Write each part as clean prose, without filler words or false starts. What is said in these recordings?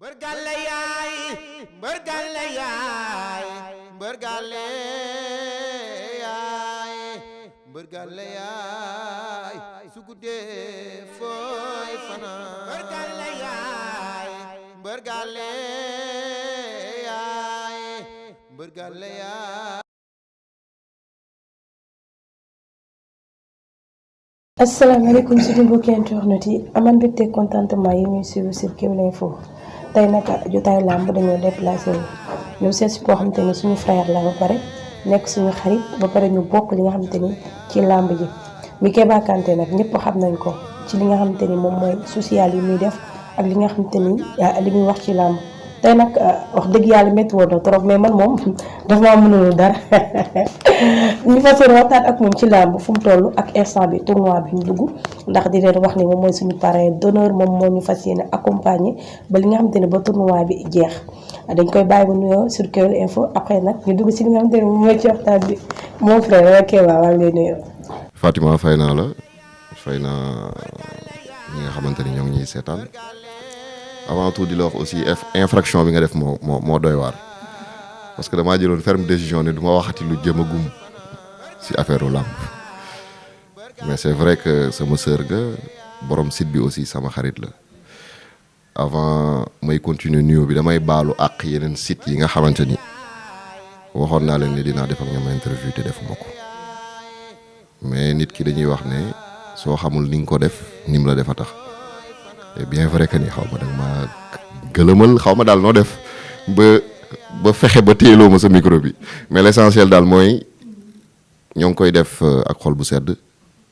mbër gàlle yaay mbër gàlle yaay mbër gàlle yaay mbër gàlle yaay su guddee fooy fanaan mbër gàlle yaay mbër gàlle yaay mbër gàlle yaay. asalaamaaleykum suñu mbokki internet yi aman mbégte contentement yi ñuy suivre sur Kewel Info tey nag jotaay làmb dañoo déplacé wu ñëw seet si koo xamante ni suñu frère la ba pare nekk suñu xarit ba pare ñu bokk li nga xamante ni ci làmb ji mi Keba Kanté nag ñëpp xam nañ ko ci li nga xamante ni moom mooy social yi muy def ak li nga xamante ni li muy wax ci làmb tey nag wax dëgg yàlla métti woon na trop mais man moom daf maa mënul dara ñu fas yéene waxtaan ak moom ci làmb fu mu toll ak instant bi tournoi bi ñu dugg ndax di leen wax ni moom mooy suñu parrain d'honneur moom moo ñu fas yéene accompagner ba li nga xamante ne ba tournoi bi jeex dañ koy bàyyi ba nuyoo sur Kewel Info après nag ñu dugg si li nga xamante ne moom mooy ci waxtaan bi mon frère waa Keba maa ngi lay nuyoo. Fatima fay naa la fay naa ñi nga xamante ni ñoo ngi ñuy seetaan avant tout di la wax aussi infraction bi nga def moo doy waar parce que damaa jëloon ferme décision ne du ma waxati lu jëm a gum si affaire u làmb mais c'est vrai que sama sœur ga borom site bi aussi sama xarit la avant may continuer nuyoo bi damay baalu àq yeneen site yi nga xamante ni waxoon naa leen ni dinaa def ak ñoom interview te defuma ko mais nit ki dañuy wax ne soo xamul ni nga ko def ni mu la def a tax et bien vrai que ni xaw ma danga ma gëlëmal xaw ma daal noo def ba fexe ba téyeloo ma sa micro bi mais l'essentiel daal mooy ñoo ngi koy def ak xol bu sedd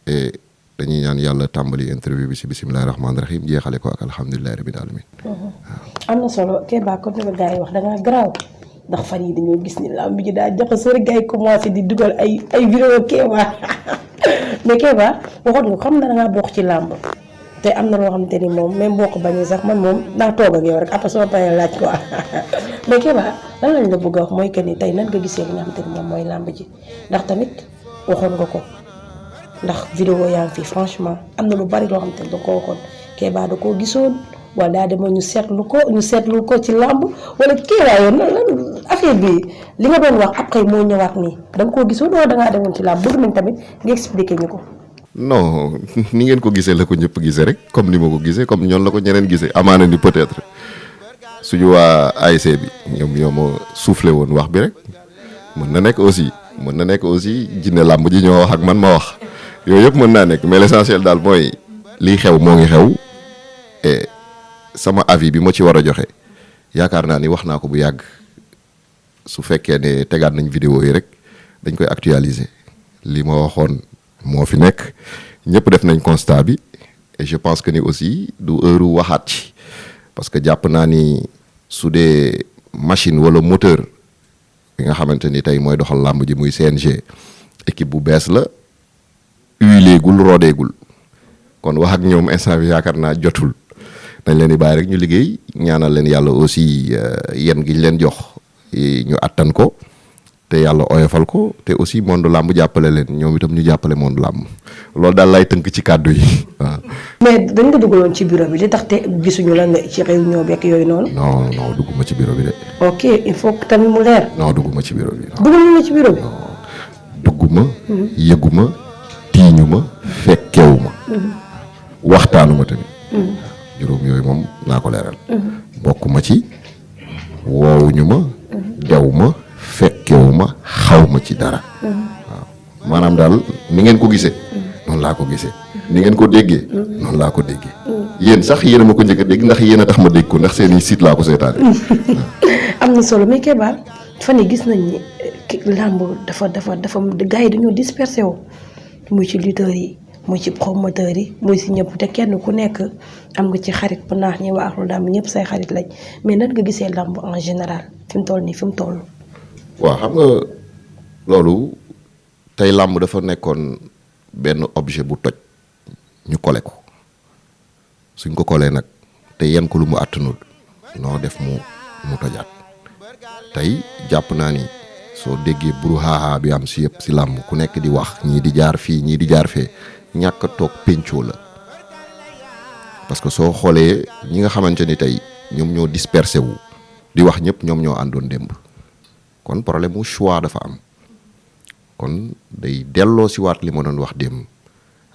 et dañuy ñaan yàlla tàmbali interview bi si bisimilahi rahmaani rahim jeexale ko ak alhamdulilahi rabbil alamin am na solo Keba comme ni ko gars yi wax da ngaa garaaw ndax fan yi dañoo gis ni làmb ji daa jaxasoo rek gars yi commencé di dugal ay vidéo Keba mais Keba waxoon nga xam na da ngaa bokk ci làmb te am na loo xamante ni moom même boo ko bañee sax man moom naa toog ak yow rek après sama paree laaj quoi mais Keba lan lañ la bëgg a wax mooy que ni tey nan nga gisee li nga xamante ni moom mooy làmb ji ndax tamit waxoon nga ko ndax vidéo yaa ngi fi franchement am na lu bari loo xamante ni da ko waxoon Keba da koo gisoon wala daa demoon ñu seetlu ko ci làmb wala Keba yoon lan affaire bi li nga doon wax après moo ñëwaat nii da nga koo gisoon wala da ngaa demoon ci làmb bëgg nañ tamit nga expliquer ñu ko. non ni ngeen ko gisee la ko ñëpp gisee rek comme ni ma ko gisee comme ñoon la ko ñeneen gisee amaana ni peut-être suñu waa ASC bi ñoo ma soufflé woon wax bi rek mën na nekk aussi jinne làmb ji ñoo wax ak man ma wax yooyu yëpp mën naa nekk mais l'essentiel daal mooy lii xew moo ngi xew et sama avis bi ma ci war a joxe yaakaar naa ni wax naa ko bu yàgg su fekkee ne tegaat nañ vidéo yi rek dañ koy actualiser li ma waxoon moo fi nekk ñëpp def nañ constat bi et je pense que ni aussi du heure waxaat ci parce que jàpp naa ni su dee machine wala moteur bi nga xamante ni tey mooy doxal làmb ji muy CNG équipe bu bees la huiléegul roodeegul kon wax ak ñoom instant bi yaakaar naa jotul dañ leen di bàyyi rek ñu liggéey ñaanal leen yàlla aussi yen gi ñu leen jox ñu attan ko te yàlla oyofal ko te aussi monde làmb jàppale leen ñoom itam ñu jàppale monde làmb loolu daal lay tënk ci kàddu yi waaw. mais dañ nga dugaloon ci bureau bi li tax te gisuñu la nga ci réunion beeg yooyu noonu. non dugguma ci bureau bi de. ok il faut que tamit mu leer. non dugguma ci bureau bi. dugaluñu la ci bureau bi. dugguma. yëguma tiiñuma fekkewuma waxtaanuma tamit. juróom yooyu moom naa ko leeral. bokkuma ci woowuñu ma dewuma fekkewuma xawma ci dara waaw maanaam daal ni ngeen ko gisee noonu laa ko gisee ni ngeen ko déggee noonu laa ko déggee yéen sax yéen a ma ko njëkk a dégg ndax yéen a tax ma dégg ko ndax seeni site laa ko seetaane am na solo mais Keba fan yi gis nañ ni làmb dafa gars yi dañoo dispersé wu muy ci lutteurs yi muy ci promoteurs yi muy si ñëpp te kenn ku nekk am nga ci xarit bu naax ñi waa axlu làmb ñëpp say xarit lañ mais nan nga gisee làmb en général fi mu toll nii fi mu toll. waaw xam nga loolu tey làmb dafa nekkoon benn objet bu toj ñu kole ko suñ ko kolee nag te yen ko lu mu àttanul noo def mu tojaat tey jàpp naa ni soo déggee brouhaha bi am si yëpp si làmb ku nekk di wax ñii di jaar fii ñii di jaar fee ñàkk a toog péncoo la parce que soo xoolee ñi nga xamante ni tey ñoom ñoo dispersé wu di wax ñëpp ñoom ñoo àndoon démb kon problème mu choix dafa am kon day delloo si waat li ma doon wax démb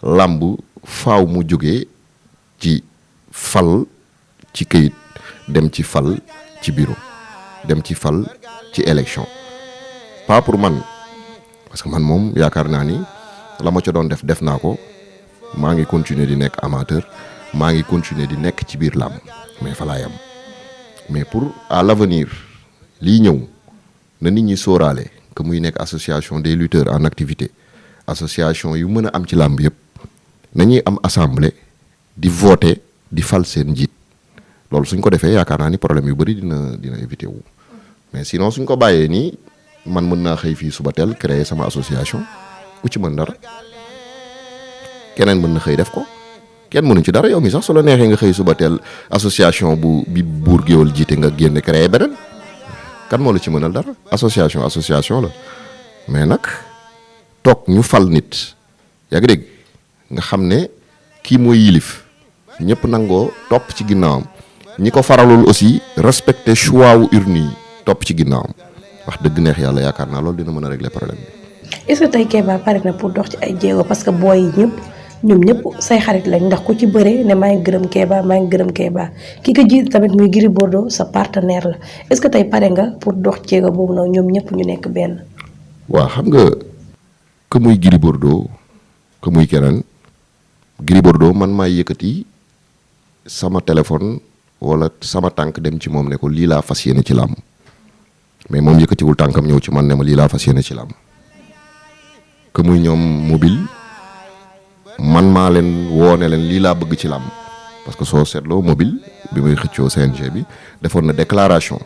làmb faaw mu jógee ci fal ci këyit dem ci fal ci bureau dem ci fal ci élection pas pour man parce que man moom yaakaar naa ni la ma ca doon def naa ko maa ngi continuer di nekk amateur maa ngi continuer di nekk ci biir làmb mais fa laa yam mais pour à l'avenir lii ñëw na nit ñi sóoraale que muy nekk association des lutteurs en activité association yu mën a am ci làmb yëpp nañuy am assemblée di voter di fal seen njiit loolu suñ ko defee yaakaar naa ni problème yu bëri dina éviter wu mais sinon suñ ko bàyyee nii man mën naa xëy fii suba teel créer sama association ku ci mën dara keneen mën na xëy def ko kenn mënuñ ci dara yow mi sax su la neexee nga xëy suba teel association bi buur géwal jiite nga génn créer beneen kan moo la ci mënal dara association la mais nag toog ñu fal nit yaa ngi dégg nga xam ne kii mooy yilif ñëpp nangoo topp ci ginnaawam ñi ko faralul aussi respecter choix wu urne yi topp ci ginnaawam wax dëgg neex yàlla yaakaar naa loolu dina mën a régler problème bi. est-ce que tey Kéba pare na pour dox ci ay jéego parce que booy yi ñoom ñëpp say xarit lañ ndax ku ci bëree ne maa ngi gërëm Kéba ki ko jiite tamit muy Gris Bordeaux sa partenaire la est-ce que tey pare nga pour dox jéego boobu noonu ñoom ñëpp ñu nekk benn. waaw xam nga que muy Gris Bordeaux que muy keneen Gris Bordeaux man maay yëkkati sama téléphone wala sama tànk dem ci moom ne ko lii laa fas yéene ci làmb mais moom yëkkatiwul tànkam ñëw ci man ne ma lii laa fas yéene ci làmb que muy ñoom mobile man maa leen woone leen lii laa bëgg ci làmb parce que soo seetloo mobile bi muy xëccoo CNG bi defoon na déclaration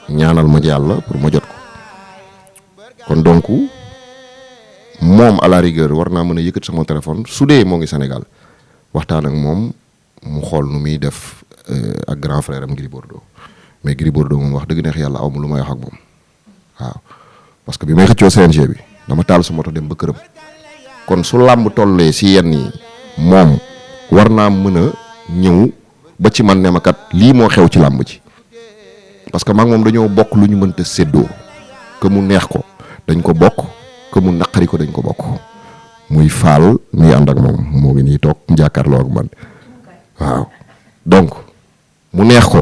ñaanal ma yàlla pour ma jot ko kon donc moom à la rigueur war naa mën a yëkkati sama téléphone su dee moo ngi Sénégal waxtaan ak moom mu xool nu muy def ak grand frère am Gris Bordeaux mais Gris Bordeaux moom wax dëgg neex yàlla aw ma lu may wax ak moom waaw parce que bi may xëccoo CNG bi dama taal su moto dem ba këram kon su làmb tollee si yenn yi moom war naa mën a ñëw ba ci man ne ma kat lii moo xew ci làmb ji parce que maag moom dañoo bokk lu ñu mënta séddoo que mu neex ko dañ ko bokk que mu naqari ko dañ ko bokk muy faal muy ànd ak moom moo ngi nii toog jàkkaarloo ak man waaw donc mu neex ko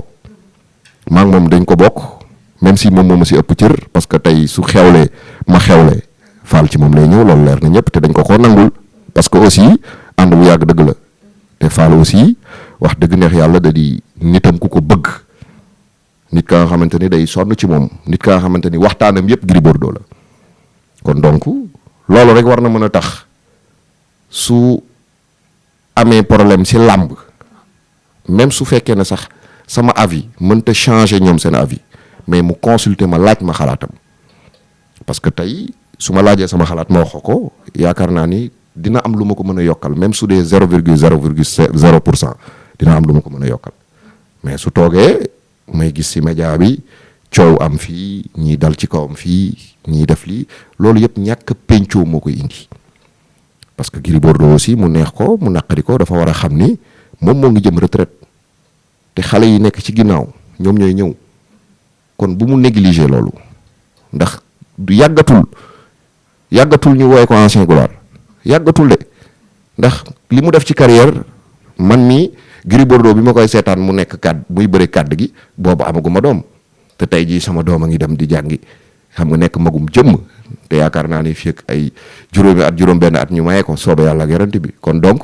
maag moom dañ ko bokk même si moom moo ma si ëpp cër parce que tey su xewlee ma xewle faal ci moom lay ñëw loolu leer na ñëpp te dañ ko nangul parce que aussi ànd bu yàgg dëgg la te faal aussi wax dëgg neex yàlla da di nitam ku ko bëgg nit ka nga xamante ni day sonn ci moom nit ka nga xamante ni waxtaanam yëpp Gris Bordeaux la kon donc loolu rek war na mën a tax su amee problème si làmb même su fekkee ne sax sama avis mënta changer ñoom seen avis mais mu consulter ma laaj ma xalaatam parce que tey su ma laajee sama xalaat ma wax ko yaakaar naa ni dina am lu ma ko mën a yokkal même su dee 0,0 dina am lu ma ko mën a yokkal mais su toogee may gis ci média bi coow am fii ñii dal ci kawam fii ñii def lii loolu yëpp ñàkk pencoo moo koy indi parce que Gris Bordeaux aussi mu neex ko mu naqari ko dafa war a xam ni moom moo ngi jëm retraite te xale yi nekk ci ginnaaw ñoom ñooy ñëw kon bu mu négliger loolu ndax du yàggatul ñu wooye ko ancien gloire yàggatul de ndax li mu def ci carrière man mii Gris Bordeaux bi ma koy seetaan mu nekk kàdd muy bëre kàdd gi boobu amaguma doom te tey jii sama doom a ngi dem di jàngi xam nga nekk magum jëmm te yaakaar naa ni fii ak ay juróom-benn at ñu mayee ko soobee yàlla ak yarante bi kon donc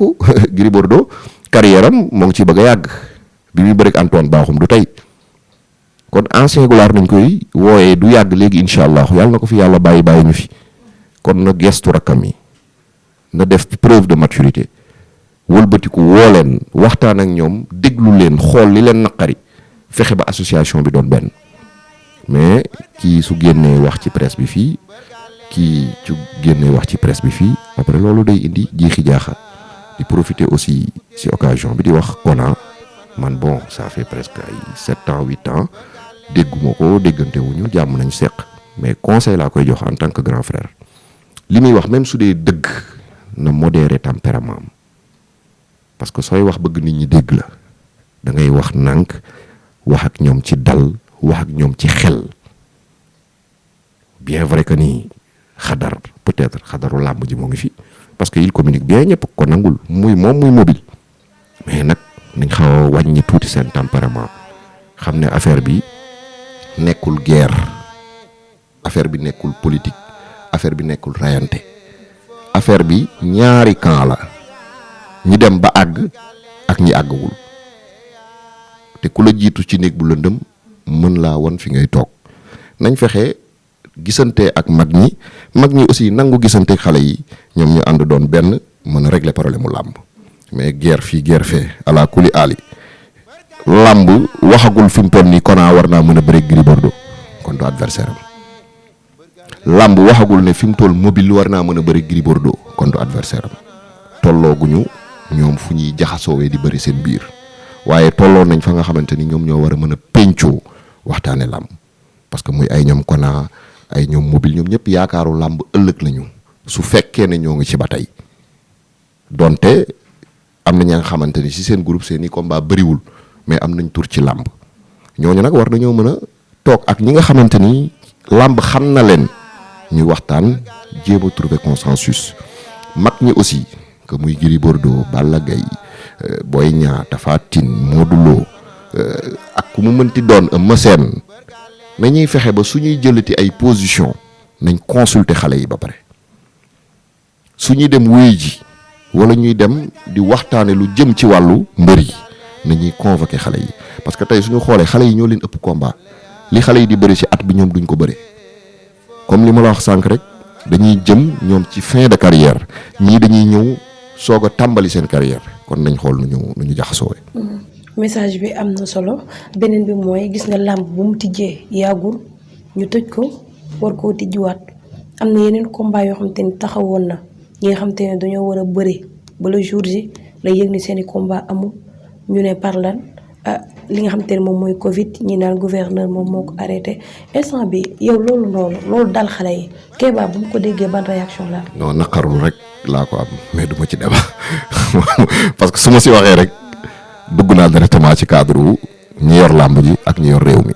Gris Bordeaux carrière am moo ngi ci bëgg a yàgg bi muy bëre ak Antoine Bakhoum du tey kon ancien gloire nañ koy wooyee du yàgg léegi incha allah yàlla na ko fi yàlla bàyyi ñu fi kon na gestu rakkam yi na def preuve de maturité wëlbatiku woo leen waxtaan ak ñoom déglu leen xool li leen naqari fexe ba association bi doon benn mais kii su génnee wax ci presse bi fii kii su génnee wax ci presse bi fii après loolu day indi jiixi jaaxa di profiter aussi ci occasion bi di wax Kona man bon ça fait presque ay 7 ans 8 ans dégguma ko déggante wuñu jàmm nañ seq mais conseil laa koy jox en tant que grand frère li muy wax même su dee dëgg na modérer tempérament am parce que sooy wax bëgg nit ñi dégg la da ngay wax nànk wax ak ñoom ci dal wax ak ñoom ci xel bien vrai que ni xadar peut-être xadaru làmb ji moo ngi fi parce que il communique bien ñëpp ko nangul muy moom muy mobile mais nag nañ xaw a wàññi tuuti seen tempérament xam ne affaire bi nekkul guerre affaire bi nekkul politique affaire bi nekkul rayante affaire bi ñaari camp la ñi dem ba àgg ak ñi àggawul te ku la jiitu ci néeg bu lëndëm mën laa won fi ngay toog nañ fexe gisante ak mag ñi aussi nangu gisante ak xale yi ñoom ñu ànd doon benn mën a régler problème mu làmb mais guerre fii guerre fee ala kuli ali làmb waxagul fi mu toll nii Kona war naa mën a bëre Gris Bordeaux kon du adversaire am làmb waxagul ne fi mu toll mobile war naa mën a bëre Gris Bordeaux kon du adversaire am tollooguñu ñoom fu ñuy jaxasoowee di bëri seen biir waaye tolloo nañ fa nga xamante ni ñoom ñoo war a mën a pencoo waxtaane làmb parce que muy ay ñoom Kona ay ñoom mobile ñoom ñëpp yaakaaru làmb ëllëg lañu su fekkee ne ñoo ngi ci ba tey donte am na ña nga xamante ni ci seen groupe seeni combat bëriwul mais am nañ tur ci làmb ñooñu nag war nañoo mën a toog ak ñi nga xamante ni làmb xam na leen ñuy waxtaan jéem a trouver consensus mag ñi aussi que muy Gris Bordeaux Balla Gaye Boy Niang Tapha Tine Modou Lo ak ku mu mënti doon Eumeu Sène nañuy fexe ba su ñuy jëlati ay position nañ consulter xale yi ba pare su ñuy dem wuy ji wala ñuy dem di waxtaane lu jëm ci wàllu mbër yi nañuy convoquer xale yi parce que tey suñu xoolee xale yi ñoo leen ëpp combat li xale yi di bëri ci at bi ñoom duñ ko bëri comme li ma la wax sànq rek dañuy jëm ñoom ci fin de carrière ñii dañuy ñëw soog a tàmbali seen carrière kon nañ xool nu ñu jaxasoowee. message bi am na solo beneen bi mooy gis nga làmb bu mu tijjee yàggul ñu tëj ko war koo tijjiwaat am na yeneen combat yoo xam te ni taxawoon na ñi nga xam te ne dañoo war a bëri ba le jour ji lay yëg ni seeni combat amul ñu ne par lan li nga xam te ne moom mooy Covid ñi naan gouverneur moom moo ko arrêté instant bi yow loolu dal xale yi Kéba bu mu ko déggee ban réaction la. non naqarul rek laa ko am mais du ma ci débat parce que su ma si waxee rek dugg naa directement ci cadre ñi yor làmb ji ak ñi yor réew mi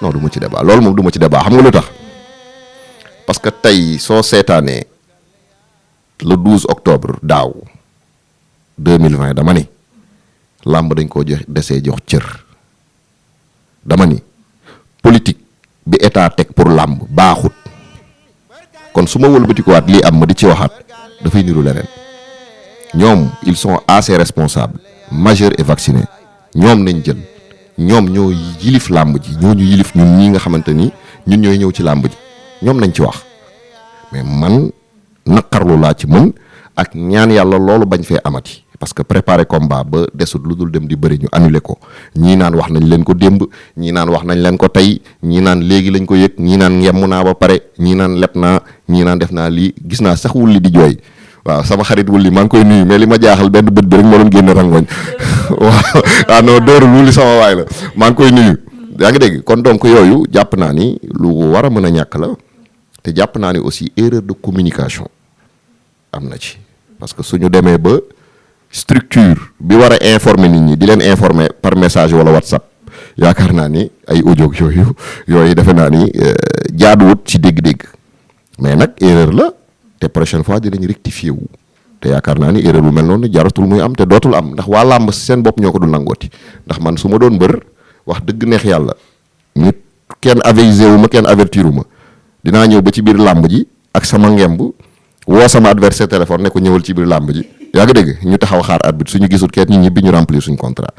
non du ma ci débat loolu moom du ma ci débat xam nga lu tax parce que tey soo seetaanee le 12 octobre daaw 2020 dama ni làmb dañ koo desee jox cër dama ni politique bi état teg pour làmb baaxut kon su ma wëlbatikuwaat lii am ma di ci waxaat dafay niru leneen ñoom ils sont assez responsables majeurs et vaccinés ñoom nañ jël ñoom ñoo yilif làmb ji ñoo ñu yilif ñun ñii nga xamante ni ñun ñooy ñëw ci làmb ji ñoom nañ ci wax mais man naqarlu laa ci mën ak ñaan yàlla loolu bañ fee amati parce que préparer combat ba desut lu dul dem di bëri ñu annuler ko ñii naan wax nañ leen ko démb ñii naan wax nañ leen ko tey ñii naan léegi lañ ko yëg ñii naan ngemm naa ba pare ñii naan leb naa ñii naan def naa lii gis naa sax wulli di jooy waaw sama xarit wulli maa ngi koy nuyu mais li ma jaaxal benn bët bi rek moo doon génn rangoñ waaw non dóorul wulli sama waay la maa ngi koy nuyu yaa ngi dégg kon donc yooyu jàpp naa ni lu war a mën a ñàkk la te jàpp naa ni aussi erreur de communication am na ci parce que suñu demee ba structure bi war a informer nit ñi di leen informer par message wala WhatsApp yaakaar naa ni ay audio yooyu defe naa ni jaaduwut ci dégg-dégg mais nag erreur la te prochaine fois dinañ rectifier wu te yaakaar naa ni erreur bu mel noonu jaratul muy am te dootul am ndax waa làmb seen bopp ñoo ko dul nangooti ndax man su ma doon mbër wax dëgg neex yàlla nit kenn avisé wu ma kenn avertir wu ma dinaa ñëw ba ci biir làmb ji ak sama ngemb woo sama adversaire téléphone ne ko ñëwal ci biir làmb ji yaa ngi dégg ñu taxaw xaar arbitre suñu gisul kenn ñi ñibbi ñu remplir suñ contrat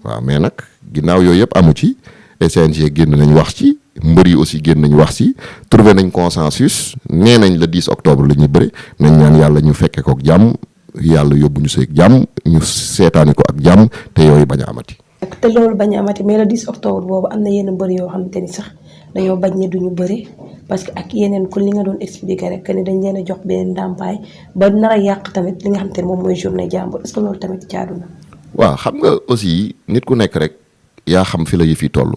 waaw mais nag ginnaaw yooyu yëpp amu ci et CNG génn nañ wax ci mbër yi aussi génn nañ wax ci trouvé nañ consensus nee nañ le 10 octobre la ñuy bëri nañ ñaan yàlla ñu fekke ko ak jàmm yàlla yóbbu ñu seeg jàmm ñu seetaani ko ak jàmm te yooyu bañ a amati. te loolu bañ a amati mais le 10 octobre boobu am na yenn mbër yoo xamante ni sax dañoo bañ ne duñu bëri parce que ak yeneen ku li nga doon expliquer rek que ni dañ leen a jox beneen ndàmpaay ba nar a yàq tamit li nga xamante ne moom mooy journée jàmbur est-ce que loolu tamit jaadu na. waaw xam nga aussi nit ku nekk rek yaa xam fi la yëf yi toll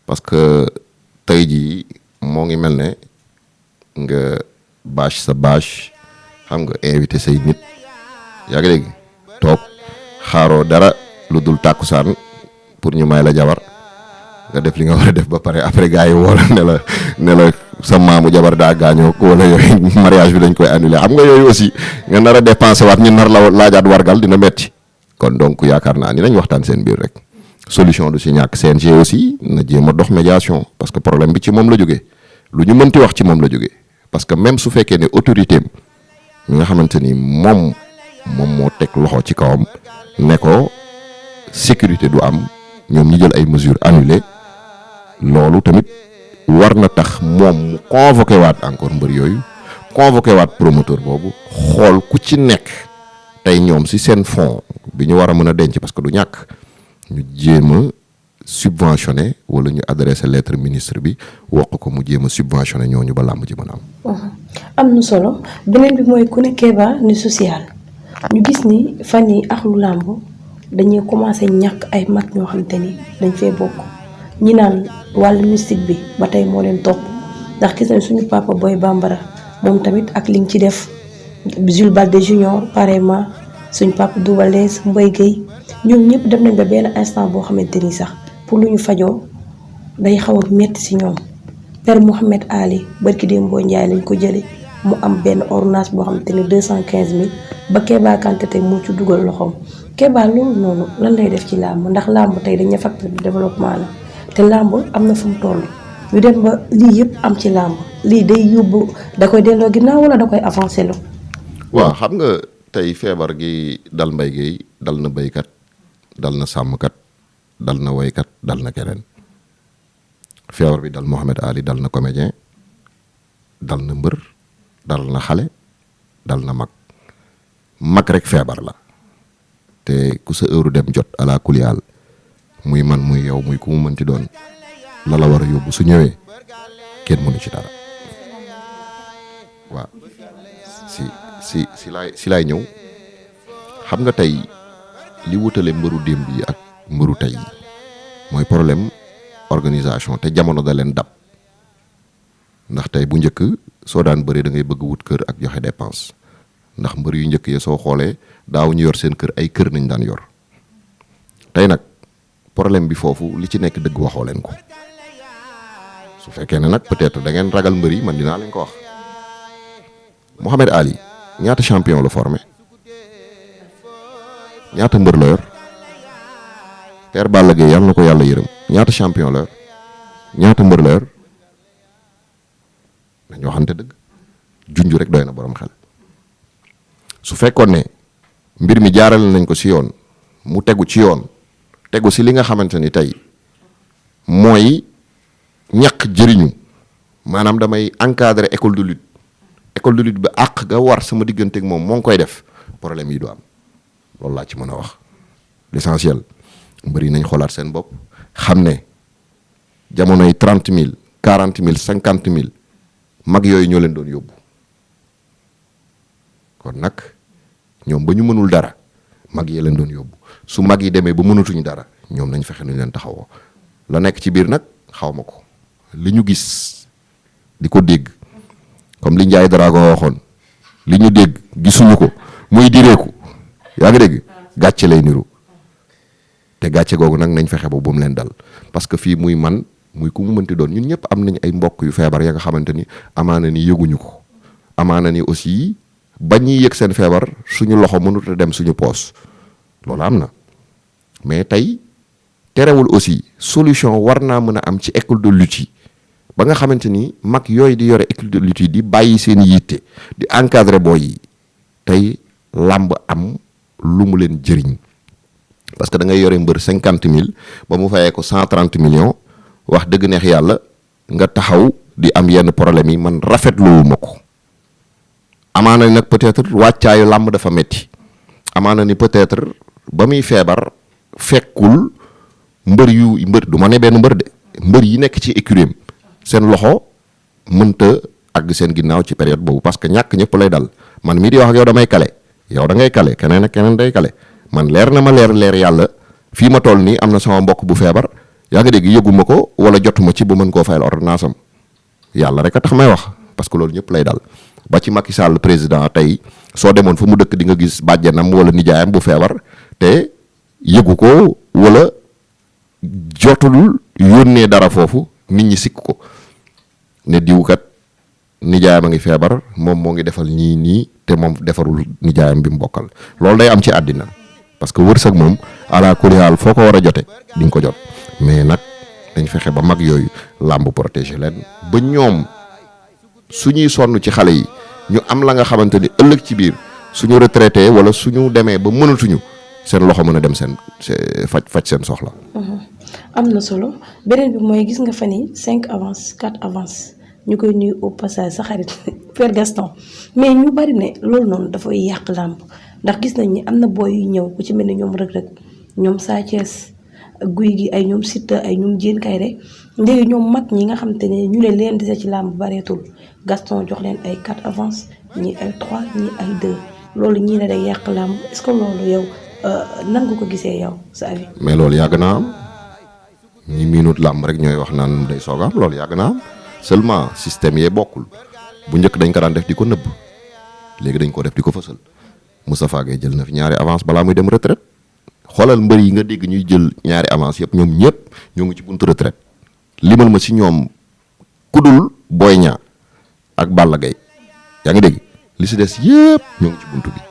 parce que tey jii moo ngi mel ne nga bâche sa bâche xam nga invité say nit yaa ngi dégg toog xaaroo dara lu dul tàkkusaan pour ñu may la jabar nga def li nga war a def ba pare après gars yi woo la ne la sa maamu jabar daa gaañoo wala yooyu mariage bi dañ koy annuler xam nga yooyu aussi nga nar a dépensé waat ñu nar la laajaat wargal dina metti kon donc yaakaar naa ni nañ waxtaan seen biir rek solution du si ñàkk. CNG aussi na jéem a dox médiation parce que problème bi ci moom la jógee lu ñu mënti wax ci moom la jógee parce que même su fekkee ne autorité am mi nga xamante ni moom moo teg loxo ci kawam ne ko sécurité du am ñoom ñu jël ay mesures annulées loolu tamit war na tax moom mu convoqué waat encore mbër yooyu convoqué waat promoteur boobu xool ku ci nekk tey ñoom si seen fonds bi ñu war a mën a denc parce que du ñàkk ñu jéem a subventionné wala ñu adressé lettre ministre bi wax ko mu jéem a subventionné ñooñu ba làmb ji mën a am. am na solo beneen bi mooy ku ne Kéba ni social ñu gis ni fan yi axlu làmb dañuy commencé ñàkk ay mag ñoo xamante ni dañ fee bokk ñi naan wàllu mystique bi ba tey moo leen topp ndax gis nañ suñu papa Boy Bambara moom tamit ak li nga ci def Jules Balde Junior pareillement suñu papa Double Less Mbaye Guèye ñoom ñëpp dem nañ ba benn instant boo xamante ni sax pour lu ñu fajoo day xaw a metti si ñoom Père Mouhamed Ali barki Dembo Ndiaye lañ ko jëlee mu am benn ordonnance boo xamante ni 215 000 ba Kéba Kanté tey mu ci dugal loxoom Kéba loolu noonu lan lay def ci làmb ndax làmb tey dañu facteur de développement la te làmb am na fu mu toll ñu dem ba lii yëpp am ci làmb lii day yóbbu da koy delloo ginnaaw wala da koy avancé lu. waaw xam nga tey feebar gi dal Mbaye Guèye dal na béykat dal na sàmmkat dal na woykat dal na keneen feebar bi dal Mouhamed Ali dal na comédien dal na mbër dal na xale dal na mag rek feebar la te ku sa heure dem jot ala kuliyal muy man muy yow muy ku mu mënti doon la war a yóbbu su ñëwee kenn mënu ci dara waaw si laay ñëw xam nga tey li wutale mbëru démb yi ak mbëru tey yi mooy problème organisation te jamono da leen dab ndax tey bu njëkk soo daan bëree da ngay bëgg wut kër ak joxe dépense ndax mbër yu njëkk yi soo xoolee daaw ñu yor seen kër ay kër nañ daan yor tey nag problème bi foofu li ci nekk dëgg waxoo leen ko su fekkee ne nag peut-être da ngeen ragal mbër yi man dinaa leen ko wax Mouhamed Ali ñaata champion la formé ñaata mbër la yor Père Balla Gaye yàlla na ko yàlla yërëm ñaata champion la yor ñaata mbër la yor dañu waxante dëgg junj rek doy na borom xel su fekkoon ne mbir mi jaarale nañ ko ci yoon mu tegu ci yoon tegu ci li nga xamante ni tey mooy ñàkk jëriñu maanaam damay encadrer école de lutte bi àq ga war sama digganteeg moom moo ngi koy def problème yi du am loolu laa ci mën a wax l'essentiel mbër yi nañ xoolaat seen bopp xam ne jamonoy 30 000 40 000 50 000 mag yooyu ñoo leen doon yóbbu kon nag ñoom ba ñu mënul dara mag yi leen doon yóbbu su mag yi demee ba mënatuñu dara ñoom nañ fexe nu leen taxawoo la nekk ci biir nag xaw ma ko li ñu gis di ko dégg comme li Ndiaye Drago waxoon li ñu dégg gisuñu ko muy direeku yaa ngi dégg gàcce lay niru te gàcce googu nag nañ fexe ba bu mu leen dal parce que fii muy man muy ku mu mënti doon ñun ñëpp am nañ ay mbokk yu feebar ya nga xamante ni amaana ni yëguñu ko amaana ni aussi ba ñuy yëg seen feebar suñu loxo mënut a dem suñu poos loolu am na mais tey terewul aussi solution war naa mën a am ci école de lutte yi ba nga xamante ni mag yooyu di yore école de lutte yi di bàyyi seen yitte di encadrer booy yi tey làmb am lu mu leen jëriñ parce que da ngay yore mbër 50 000 ba mu fayee ko 130 millions wax dëgg neex yàlla nga taxaw di am yenn problème yi man rafetluwu ma ko amaana ni nag peut-être wàccaayu làmb dafa metti amaana ni peut-être ba muy feebar fekkul mbër du ma ne benn mbër de mbër yi nekk ci écurie seen loxo mënta àgg seen ginnaaw ci période boobu parce que ñàkk ñëpp lay dal man mii di wax ak yow damay kale yow da ngay kale keneen ak keneen day kale man leer na ma leer yàlla fii ma toll nii am na sama mbokk bu feebar yaa ngi dégg yëguma ko wala jotuma ci ba mën koo fayal ordonnance am yàlla rek a tax may wax parce que loolu ñëpp lay dal ba ci Macky Sall président tey soo demoon fa mu dëkk di nga gis bàjjenam wala nijaayam bu feebar te yëgu ko wala jotul yónnee dara foofu nit ñi sikk ko ne diwkat nijaayam a ngi feebar moom moo ngi defal ñii nii te moom defarul nijaayam bi mu bokkal loolu day am ci àddina parce que wërsëg moom ala kulli haal foo ko war a jote di nga ko jot mais nag dañ fexe ba mag yooyu làmb protéger leen ba ñoom suñuy sonn ci xale yi ñu am la nga xamante ni ëllëg ci biir suñu retraité wala suñu demee ba mënatuñu seen loxo mën a dem seen faj seen soxla. am na solo beneen bi mooy gis nga fan yi 5 avance 4 avance ñu koy nuyu au passage sa xarit Père Gaston mais ñu bari ne loolu noonu dafay yàq làmb ndax gis nañ ni am na booy yu ñëw ku ci mel ni ñoom Reug Reug ñoom Sa Thiès Guy gi ay ñoom Siteu ay ñoom Diène Kaïré léegi ñoom mag ñi nga xam te ne ñu ne leen dese ci làmb bareetul Gaston jox leen ay 4 avance ñii ay 3 ñii ay 2 loolu ñii ne day yàq làmb est-ce que loolu yow nan nga ko gisee yow sa avis. mais loolu yàgg naa am ñi miinut làmb rek ñooy wax naan day soog am loolu yàgg naa am seulement système yee bokkul bu njëkk dañ ko daan def di ko nëbb léegi dañ ko def di ko fësal Moustapha Gueye jël na fi ñaari avance balaa muy dem retraite xoolal mbër yi nga dégg ñuy jël ñaari avance yëpp ñoom ñëpp ñoo ngi ci buntu retraite limal ma ci ñoom kudul Boy Niang ak Balla Gaye yaa ngi dégg li si des yëpp ñoo ngi ci buntu bi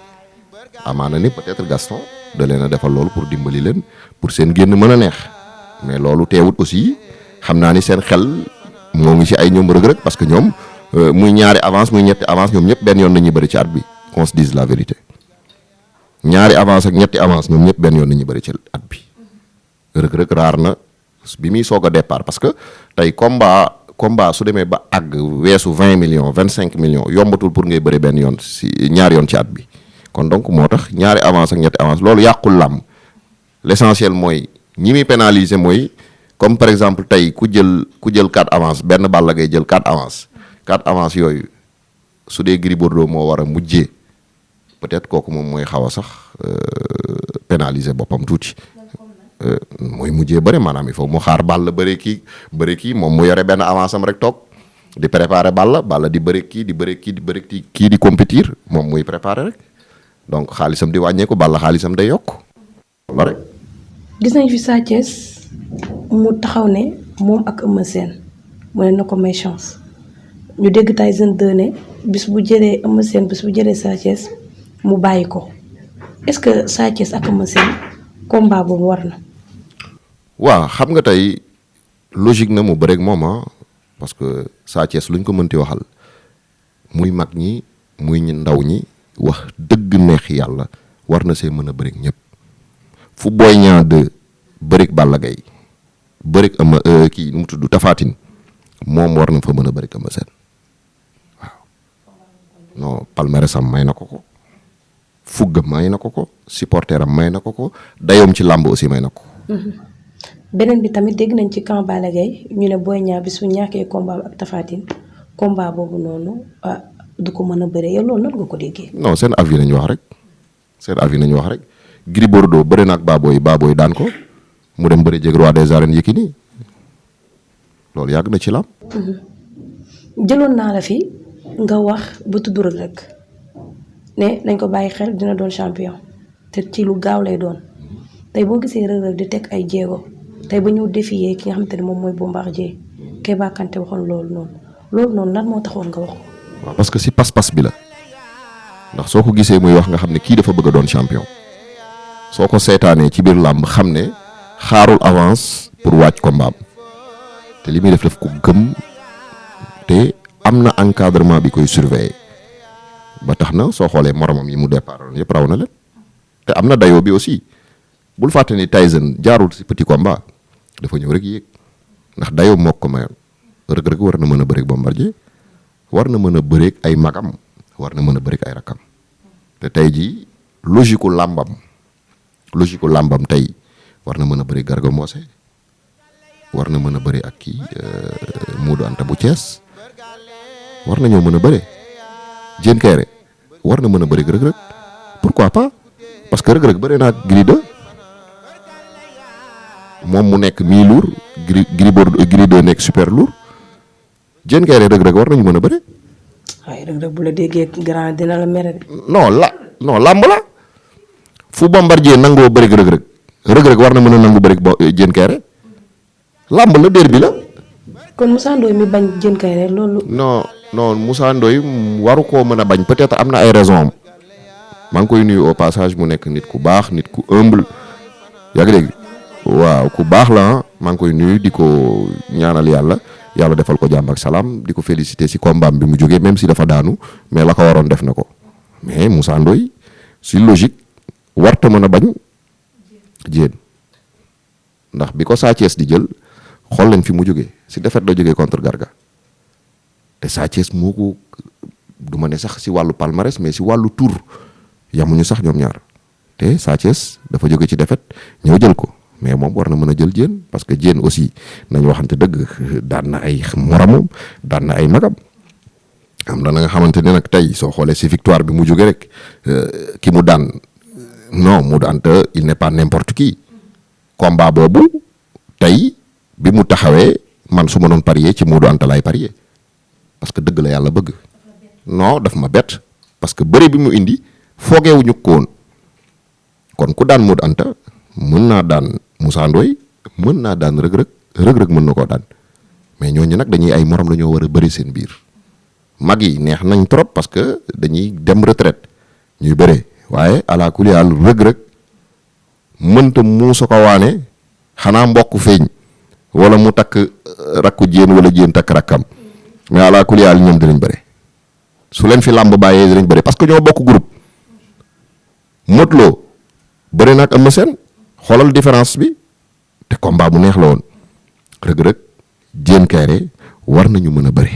amaana ni peut-être Gaston da leen a defal loolu pour dimbali leen pour seen génn mën a neex mais loolu teewut aussi xam naa ni seen xel moo ngi ci ay ñoom Reug Reug parce que ñoom muy ñaari avance muy ñetti avance ñoom ñëpp benn yoon nañuy bëri ci at bi qu'on se dise la vérité ñaari avance ak ñetti avance ñoom ñëpp benn yoon nañuy bëri ci at bi Reug Reug raar na bi muy soog a départ parce que tey combat su demee ba àgg weesu 20 millions 25 millions yombatul pour ngay bëri benn yoon si ñaari yoon ci at bi kon donc moo tax ñaari avance ak ñetti avance loolu yàqul làmb l'essentiel mooy ñi muy pénaliser mooy comme par exemple tey ku jël 4 avance benn Balla Gaye jël 4 avance yooyu su dee Gris Bordeaux moo war a mujjee peut-être kooku moom mooy xaw a sax pénaliser boppam tuuti mooy mujjee bëri maanaam il faut mu xaar Balla bëri kii moom mu yore benn avance am rek toog di préparer Balla di bëri kii di compétir moom muy préparer rek donc xaalisam di wàññeeku Balla xaalisam day yokk la rek. gis nañ fi Sa Thiès mu taxaw ne moom ak Eumeu Sène mu ne na ko may chance ñu dégg Tyson 2 ne bis bu jëlee Eumeu Sène bis bu jëlee Sa Thiès mu bàyyi ko est-ce que Sa Thiès ak Eumeu Sène combat boobu war na. waaw xam nga tey logique na mu bëreeg moom parce que Sa Thiès luñ ko mënti waxal muy mag ñi muy ndaw ñi wax dëgg neex yàlla war na see mën a bëreeg ñëpp fu Boy Niang 2 bëreeg Balla Gaye bëreeg kii nu mu tudd Tapha Tine moom war na fa mën a bëreeg Eumeu Sène waaw non palmarès am may na ko fugga may na ko supporter am may na ko dayoom ci làmb aussi may na ko. beneen bi tamit dégg nañ ci camp Balla Gaye ñu ne Boy Niang bi su ñàkkee combat ak Tapha Tine combat boobu noonu du ko mën a bëree yow loolu nan nga ko déggee. non seen avis nañu wax rek Gris Bordeaux bëri na ak Baboy daan ko mu dem bëri jeg roi des arènes Yékini loolu yàgg na ci lam jëloon naa la fi nga wax ba tudd Reug Reug ne nañ ko bàyyi xel dina doon champion te ci lu gaaw lay doon tey boo gisee Reug Reug di teg ay jéego tey ba ñëw défier ki nga xamante ne moom mooy Bombardier Keba Kanté waxoon loolu noonu lan moo taxoon nga wax ko. waaw parce que si pas-pas bi la ndax soo ko gisee muy wax nga xam ne kii dafa bëgg a doon champion soo ko seetaanee ci biir làmb xam ne xaarul avance pour wàcc combat te li muy def ko gëm te am na encadrement bi koy surveiller ba tax na soo xoolee moromam yi mu départ yëpp raw na leen te am na dayoo bi aussi bul fàtte ni Tyson jaarul si petit combat dafa ñëw rek yéeg ndax dayoo moo ko mayoon Reug Reug war na mën a bëreeg Bombardier war na mën a bëreeg ay magam war na mën a bëreeg ay rakam te tey jii logique làmbam tey war na mën a bëreeg Garga Mbossé war na mën a bëreeg ak kii Modou Anta bu Thiès war nañoo mën a bëre Diène Kaïré war na mën a bëreeg Reug Reug pourquoi pas parce que Reug Reug bëre naa ak Gris 2 moom mu nekk mi-lourd Gris 2 nekk super lourd Diène Kaïré Reug Reug war nañu mën a bëre. waaye Reug Reug bu la déggee grand dina la mere. non làmb la fu Bombardier nangoo bëreeg Reug Reug war na mën a nangu bëreeg Diène Kaïré làmb la derby la. kon Moussa Ndoye mi bañ Diène Kaïré loolu. non Moussa Ndoye waru koo mën a bañ peut-être am na ay raison am maa ngi koy nuyu au passage mu nekk nit ku baax nit ku humble yaa ngi dégg waaw ku baax la maa ngi koy nuyu di ko ñaanal yàlla defal ko jàmm ak salaam di ko féliciter ci combat bi mu jógee même si dafa daanu mais la ko waroon def na ko mais Moussa Ndoye si logique warta mën a bañ Diène ndax bi ko Sa Thiès di jël xool leen fi mu jógee si défaite la jógee contre Garga te Sa Thiès moo ko du ma ne sax si wàllu palmarès mais si wàllu tour yamuñu sax ñoom ñaar te Sa Thiès dafa jóge ci défaite ñëw jël ko mais moom war na mën a jël Diène parce que Diène aussi nañu waxante dëgg daan na ay moromam daan na ay magam am na nga xamante ne nag tey soo xoolee si victoire bi mu jóge rek ki mu daan non mu daan te il n'est pas n'importe qui combat boobu tey bi mu taxawee man su ma doon parier ci Modou Anta laay parier parce que dëgg la yàlla bëgg non daf ma bett parce que bëri bi mu indi foogeewuñu ko woon kon ku daan Modou Anta mën naa daan Moussa Ndoye mën naa daan rëg-rëg mën na koo daan mais ñooñu nag dañuy ay morom la ñoo war a bëri seen biir mag yi neex nañ trop parce que dañuy dem retraite ñuy bëree waaye ala kulli haal rëg-rëg mënta muusa ko waane xanaa mbokk feeñ wala mu takk rakku Diène wala Diène takk rakkam mais ala kulli haal ñoom dinañ bëre su leen fi làmb bàyyee dinañ bëre parce que ñoo bokk groupe Modou Lo bëre nag Eumeu Sène xoolal différence bi te combat bu neex la woon rëg-rëg Diène Kaïré war nañu mën a bëre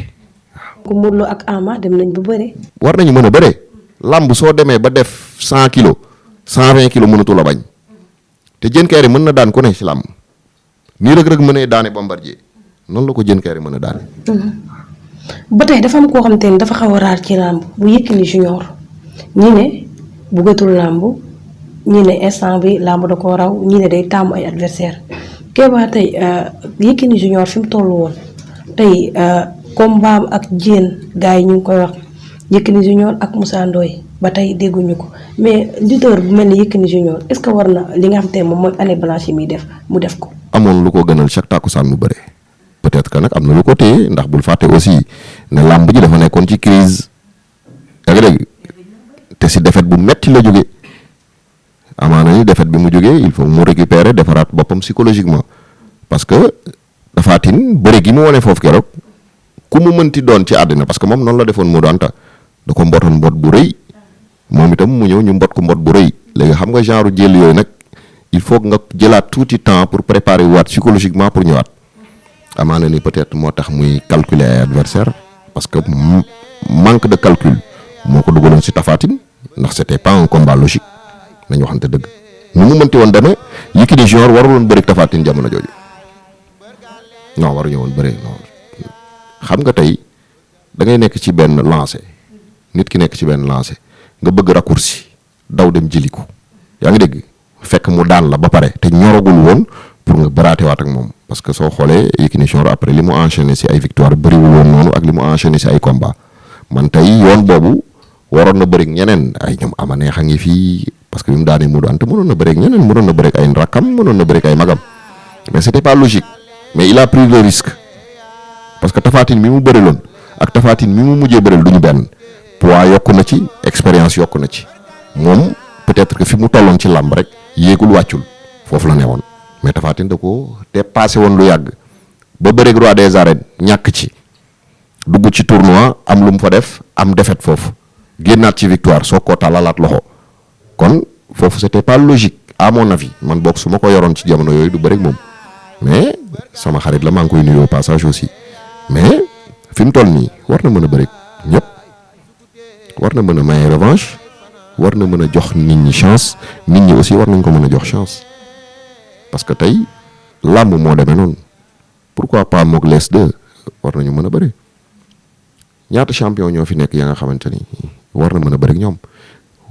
waaw. ku Modou Lo ak Ama dem nañ ba bëre. war nañu mën a bëre làmb soo demee ba def 100 kilos 120 kilos mënatu la bañ te Diène Kaïré mën na daan ku ne ci làmb nii rëg-rëg mënee daane Bombardier noonu la ko Diène Kaïré mën a daane. ba tey dafa am koo xamante ne dafa xaw a raar ci làmb bu Yékini Junior ñi ne bëggatul làmb ñi ne instant bi làmb da koo raw ñi ne day taamu ay adversaire Kéba tey Yékini Junior fi mu toll woon tey combat ak Diène gars yi ñu ngi koy wax Yékini Junior ak Moussa Ndoye ba tey dégguñu ko mais lutteur bu mel ni Yékini Junior est-ce que war na li nga xam te moom mooy année blanche yi muy def mu def ko. amoon lu ko gënal chaque takkusaan mu bëre peut-être que nag am na lu ko téye ndax bul fàtte aussi ne làmb ji dafa nekkoon ci crise yaa ngi dégg te si défaite bu metti la jóge amaana ni défaite bi mu jógee il faut mu récupérer defaraat boppam psychologiquement parce que Tapha Tine bëre gi mu wane foofu keroog ku mu mënti doon ci àddina parce que moom noonu la defoon Modou Anta da ko mbootoon mboot bu rëy moom itam mu ñëw ñu mbot ko mbot bu rëy léegi xam nga genre jël yooyu nag il faut nga jëlaat tuuti temps pour préparer waat psychologiquement pour ñëwaat amaana ni peut-être moo tax muy calculer ay adversaire parce que manque de calcul moo ko dugaloon ci Tapha Tine ndax c'était pas un combat logique nañu waxante dëgg nu mu mënti woon demee Yékini Junior waruloon bëri Tapha Tine jamono jooju non waruñu woon bëri non xam nga tey da ngay nekk ci benn lancé nit ki nekk ci benn lancé nga bëgg raccourci daw dem jëli ko yaa ngi dégg fekk mu daan la ba pare te ñoragul woon pour nga baraatewaat ak moom parce que soo xoolee Yékini Junior après li mu enchaîné si ay victoire bëriwul woon noonu ak li mu enchaîné si ay combat man tey yoon boobu waroon na bëri ñeneen ay ñoom ama neex a ngi fii parce que bi mu daanee Modou Anta mënoon na bëri ñeneen mënoon na bëri ay rakkam mënoon na bëri ay magam mais c'était pas logique mais il a pris le risque parce que Tapha Tine mi mu bëri loon ak Tapha Tine mi mu mujjee bëri du ñu benn poids yokku na ci expérience yokku na ci moom peut-être que fi mu tolloon ci làmb rek yéegul wàccul foofu la ne woon mais Tapha Tine da ko dépassé woon lu yàgg ba bëreeg roi des arènes ñàkk ci dugg ci tournoi am lu mu fa def am défaite foofu génnaat ci victoire soo ko tàllalaat loxo kon foofu c'était pas logique à mon avis man boog su ma ko yoroon ci jamono yooyu du bëreeg moom mais sama xarit la maa ngi koy nuyoo passage aussi mais fi mu toll nii war na mën a bëreeg ñëpp war na mën a maye revanche war na mën a jox nit ñi chance nit ñi aussi war nañ ko mën a jox chance parce que tey làmb moo demee noonu pourquoi pas moog les deux war nañu mën a bëri ñaata champion ñoo fi nekk ya nga xamante ni war na mën a bëri ñoom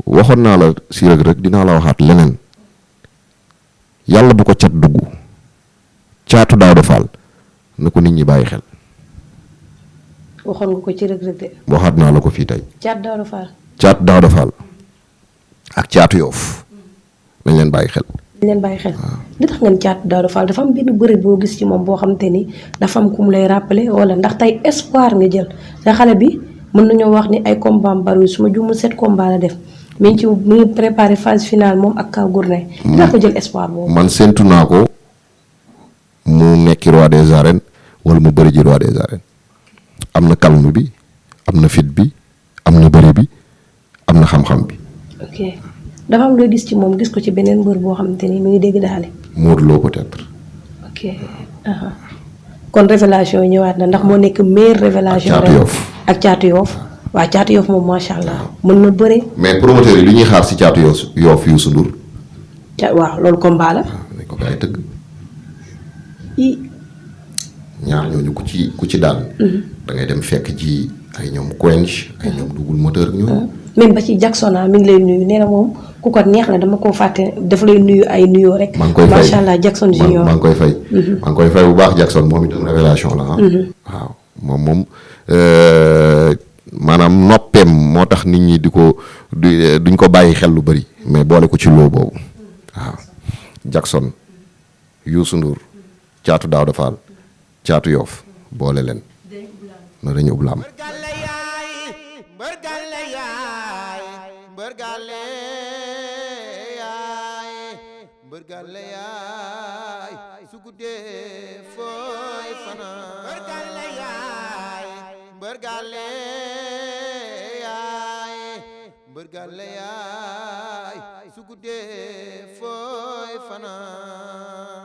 waxoon naa la si rëg-rëg dinaa la waxaat leneen yàlla bu ko cat dugg caatu Daouda Fall na ko nit ñi bàyyi xel. waxoon nga ko ci rëg-rëg de. waxaat naa la ko fii tey. caat Daouda Fall. caatu Daouda Fall ak caatu Yoof nañ leen bàyyi xel. dañ leen bàyyi xel li tax ngeen Caatu Daouda Fall dafa am benn bëre boo gis ci moom boo xamante ni dafa am ku mu lay rappeler wala ndax tey espoir nga jël te xale bi mën nañoo wax ni ay combat bari su ma juumul 7 combat la def mi ngi préparé phase finale moom ak Kaw Gourdin dinaa ko jël espoir boobu. man séntu naa ko mu nekki roi des arènes wala mu bëri ji roi des arènes am na calme bi am na fit bi am na bëri bi am na xam-xam bi. ok dafa am looy gis ci moom gis ko ci beneen mbër boo xamante ni mi ngi dégg daale. Modou Lo peut-être. ok kon révélation yi ñëwaat na ndax moo nekk meilleure révélation. Caatu Yoff ak Caatu Yoff waaw Caatu Yoff moom macha allah mën na bëre. mais promoteur yi lu ñuy xaar si Caatu Yoff Youssou Ndour. waaw loolu combat la. nañ ko gaay tëgg. ñaar ñooñu ku ci daal. da ngay dem fekk ji ay ñoom Quench ay ñoom Double Moteur ñooñu. même ba ci Jackson mi ngi lay nuyu nee na moom ku ko neex la dama koo fàtte daf lay nuyu ay nuyoo rek. maa ngi koy fay macha allah Jackson Junior maa ngi koy fay. maa ngi koy fay bu baax Jackson moom itam révélation la waaw moom maanaam noppeem moo tax nit ñi duñ ko bàyyi xel lu bari mais boole ko ci loo boobu waaw Jackson Youssou Ndour Caatu Daouda Fall Caatu Yoff boole leen na dañu ub laam mbër gàlle yaay su guddee fooy fanaan mbër gàlle yaay mbër gàlle yaay mbër gàlle yaay su guddee fooy fanaan